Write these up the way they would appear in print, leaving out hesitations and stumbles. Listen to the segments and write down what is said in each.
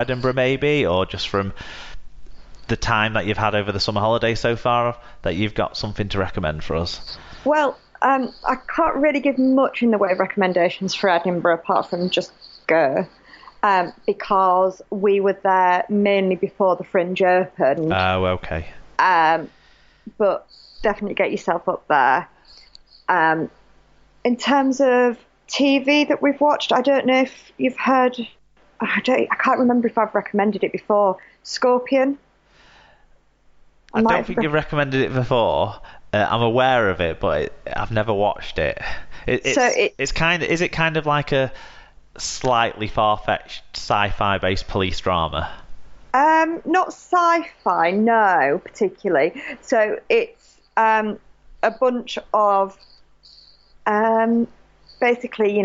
Edinburgh maybe, or just from the time that you've had over the summer holiday so far, that you've got something to recommend for us? Well, I can't really give much in the way of recommendations for Edinburgh apart from just go, because we were there mainly before the Fringe opened. Oh, okay. But definitely get yourself up there. In terms of TV that we've watched, I don't know if you've heard. I can't remember if I've recommended it before. Scorpion. I don't think you've recommended it before. I'm aware of it, but I've never watched it. It's kind of. Is it kind of like a slightly far-fetched sci-fi based police drama? Not sci-fi, no, particularly. So it's a bunch of basically,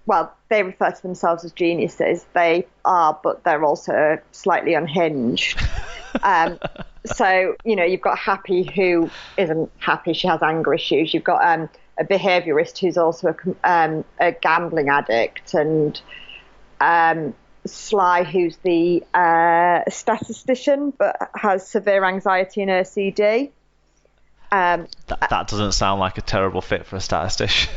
well, they refer to themselves as geniuses. They are, but they're also slightly unhinged. So, you've got Happy, who isn't happy. She has anger issues. You've got a behaviourist who's also a gambling addict, and Sly, who's the statistician but has severe anxiety and OCD. That doesn't sound like a terrible fit for a statistician.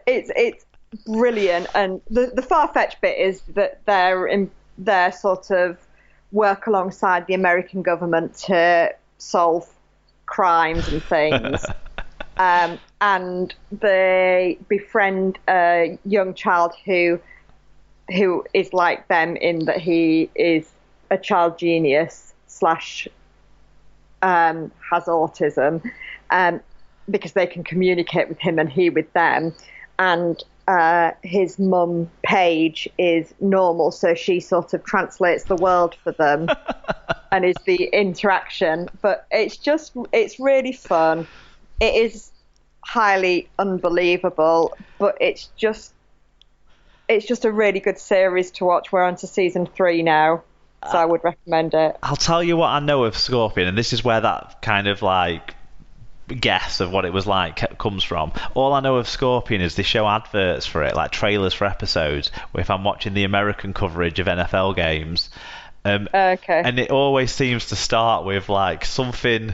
It's brilliant, and the far-fetched bit is that they're sort of work alongside the American government to solve crimes and things. And they befriend a young child who is like them in that he is a child genius / has autism, because they can communicate with him and he with them. And his mum, Paige, is normal, so she sort of translates the world for them and is the interaction. But it's really fun. It is highly unbelievable, but it's just a really good series to watch. We're on to season 3 now, so I would recommend it. I'll tell you what I know of Scorpion, and this is where that kind of like guess of what it was like comes from. All I know of Scorpion is they show adverts for it, like trailers for episodes, if I'm watching the American coverage of NFL games. Okay. And it always seems to start with like something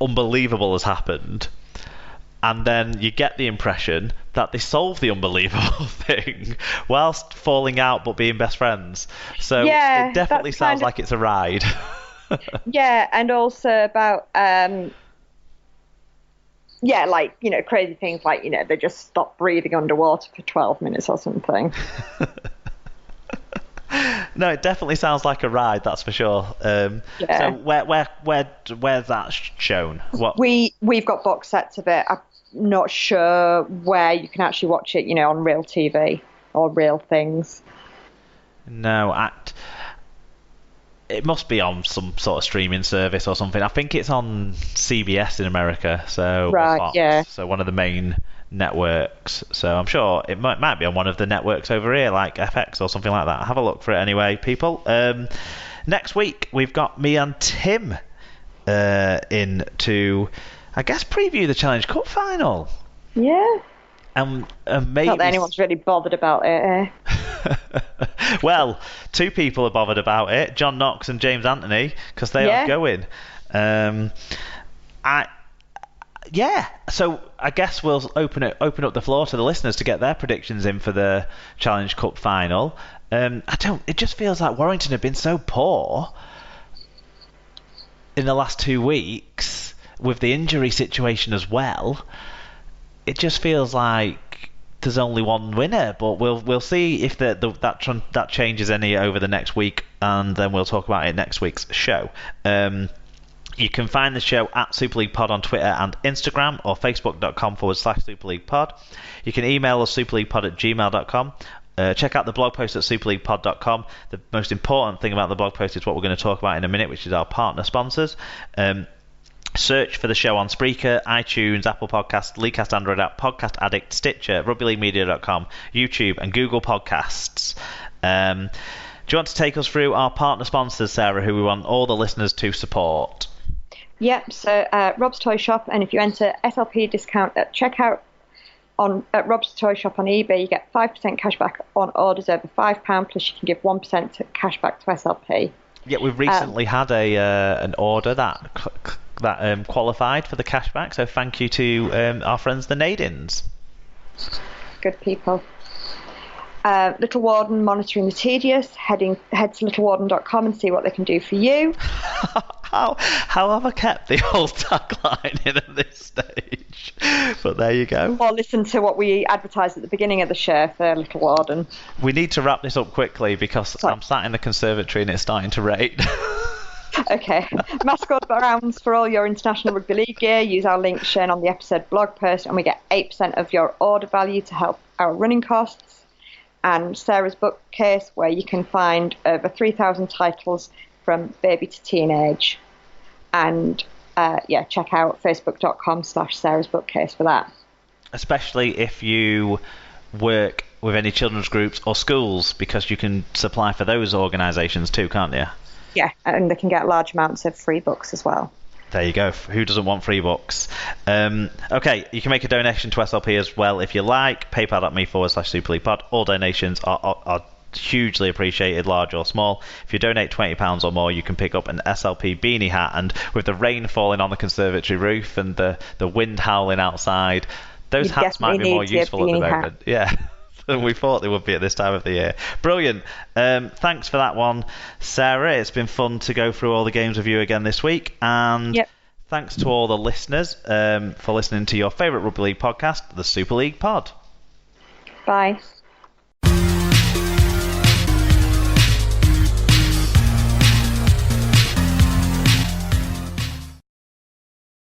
unbelievable has happened, and then you get the impression that they solve the unbelievable thing whilst falling out but being best friends. So it definitely sounds like it's a ride. Yeah, and also about crazy things like, they just stop breathing underwater for 12 minutes or something. No, it definitely sounds like a ride, that's for sure. So where's that shown? What we've got box sets of it. I'm not sure where you can actually watch it, on real TV or real things. No, it must be on some sort of streaming service or something. I think it's on CBS in America, so right, Fox, yeah. So one of the main networks. So I'm sure it might be on one of the networks over here, like FX or something like that. Have a look for it anyway, people. Next week we've got me and Tim in to, I guess, preview the Challenge Cup final. Yeah. Maybe not that anyone's really bothered about it. Well, 2 people are bothered about it, John Knox and James Anthony, because they are going. So I guess we'll open up the floor to the listeners to get their predictions in for the Challenge Cup final. It just feels like Warrington have been so poor in the last 2 weeks with the injury situation as well. It just feels like there's only one winner, but we'll see if that changes any over the next week, and then we'll talk about it next week's show. You can find the show at Super League Pod on Twitter and Instagram, or facebook.com/Super League Pod. You can email us superleaguepod@gmail.com. Check out the blog post at superleaguepod.com. The most important thing about the blog post is what we're going to talk about in a minute, which is our partner sponsors. Search for the show on Spreaker, iTunes, Apple Podcasts, Leadcast Android app, Podcast Addict, Stitcher, rugbyleaguemedia.com, YouTube, and Google Podcasts. Do you want to take us through our partner sponsors, Sarah, who we want all the listeners to support? Yep, so Rob's Toy Shop, and if you enter SLP discount at checkout, at Rob's Toy Shop on eBay, you get 5% cash back on orders over £5, plus you can give 1% cash back to SLP. Yeah, we've recently had an order that qualified for the cashback, so thank you to our friends the Nadins. Good people. Little Warden monitoring the tedious. Head to littlewarden.com and see what they can do for you. How have I kept the old tagline in at this stage? But there you go. Or listen to what we advertised at the beginning of the show for Little Warden. We need to wrap this up quickly because I'm sat in the conservatory and it's starting to rain. Okay. Mascot rounds for all your international rugby league gear. Use our link shown on the episode blog post and we get 8% of your order value to help our running costs. And Sarah's bookcase, where you can find over 3,000 titles from baby to teenage. And check out facebook.com/Sarah's bookcase for that. Especially if you work with any children's groups or schools, because you can supply for those organisations too, can't you? Yeah, and they can get large amounts of free books as well. There you go. Who doesn't want free books? Okay, you can make a donation to SLP as well if you like. PayPal.me/SuperLeaguePod. All donations are hugely appreciated, large or small. If you donate £20 or more, you can pick up an SLP beanie hat. And with the rain falling on the conservatory roof and the wind howling outside, those hats might be more useful at the moment. Yeah. Than we thought they would be at this time of the year. Brilliant. Thanks for that one, Sarah. It's been fun to go through all the games with you again this week. And thanks to all the listeners for listening to your favourite Rugby League podcast, the Super League Pod. Bye.